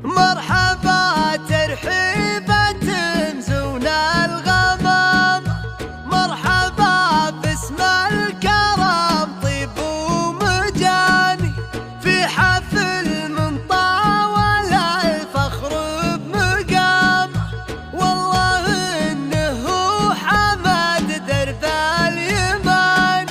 مرحبا ترحيبة تمزون الغمام، مرحبا باسم الكرم طيب ومجاني، في حفل من طاول الفخر بمقام، والله انه حمد درب اليمان،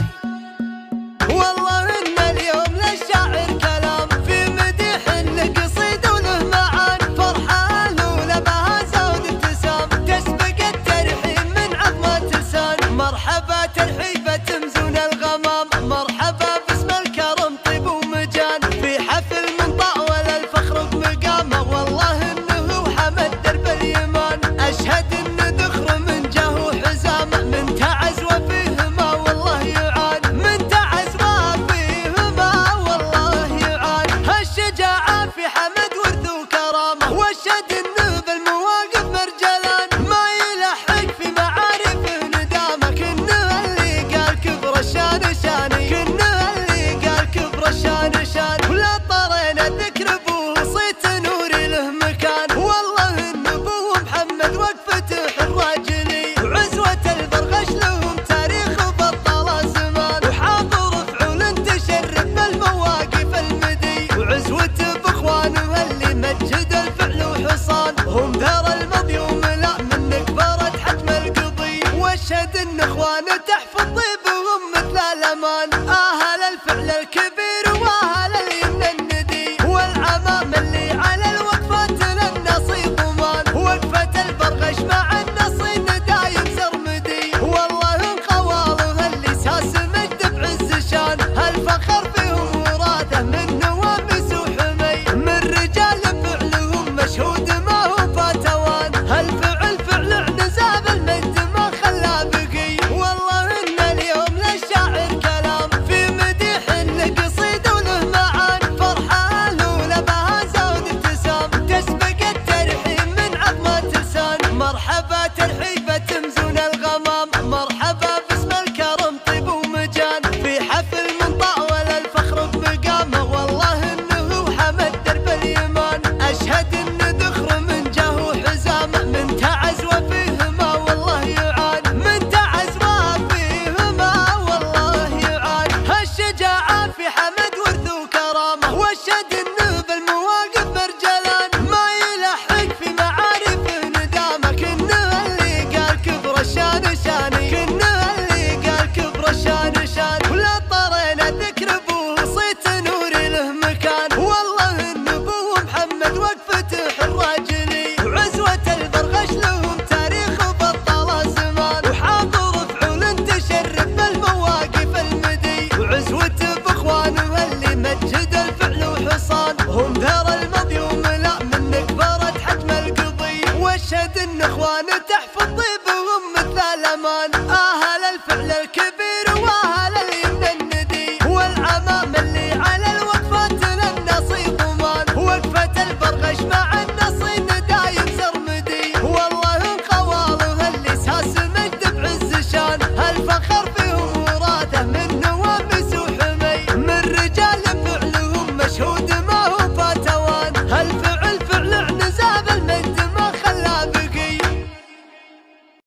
والله ان اليوم للشاعر كلام في مديح القصيد وله معان، فرحة الاولى بها زود ابتسام تسبق الترحيب من عظمة لسان، مرحبا ترحيبة تمزون الغمام، مرحبا باسم الكرم طيب ومجان، في حفل من طاول الفخر بمقامه، والله انه حمد درب اليمان، اشهد ان ذخر من جاه وحزامه، من تعز وفيهما والله يعان، من تعز وفيهما والله يعان، هالشجاعة في حمد ورث وكرامه، واشهد انه بالمواقف مرجلان، ما يلحق في معارفه ندامه، كنه اللي قال كبر الشان شاني، كنه اللي قال كبر الشان شان، ولا طرينا ذكر ابوه صيت نوري له مكان، والله ان ابوه محمد وقفته الراجلي، وعزوة البرغش لهم تاريخ وبطل زمان، وحاضر فعول تشرف بالمواقف المدي، وعزوة باخوانه اللي مجد الفعل وحصان، هم ذر الماضي وملا منك بارد حتم القضي، واشهد ان اخوانه تحفظ طيبهم مثل الامان، اهل الفعل الكبير واهل اليمن الندي، والعمام اللي على الوقفات للنصيب ضمان، وقفة البرغش مع النصين دايم سرمدي، والله ان قواله اللي ساس مجد بعز شان، هالفخر فيهم وراثه من نوامس وحمي، من رجال فعلهم مشهود ما هو فاتوان، هالفعل فعل اعنزاب المجد ما خلى بقي، والله ان اليوم للشاعر كلام في مديح القصيد وله معان، فرحة الاولى بها زود ابتسام تسبق الترحيب من عظمة لسان، مرحبا ترحيبة تمزون الغمام، مرحبا باسم الكرم طيب ومجان، في حفل من طاول الفخر بمقامه، والله انه حمد درب اليمان، اشهد ان ذخر من جاه وحزامه، من تعز وفيهما والله يعان، من تعز وفيهما والله يعان، هالشجاعة في حمد ورث وكرامه، واشهد انه بالمواقف مرجلان، ما يلحق في معارفه ندامه، كنه اللي قال كبر الشان شاني، كنه اللي قال كبر الشان شان، ولا طرينا ذكر ابوه صيت نوري له مكان، والله ان ابوه محمد وقفته الراجلي، وعزوة البرغش لهم تاريخ وبطل زمان، وحاضر فعول تشرف بالمواقف المدي، وعزوة باخوانه اللي مجد الفعل وحصان، هم ذر الماضي وملا منك بارد حتم القضي، واشهد ان اخوانه تحفظ طيبهم مثل الامان، اهل الفعل الكبير واهل اليمن الندي، والعمام اللي على الوقفات للنصيب ضمان، وقفة البرغش مع النصين دايم سرمدي، والله ان قواله اللي ساس مجد بعز شان، هالفخر في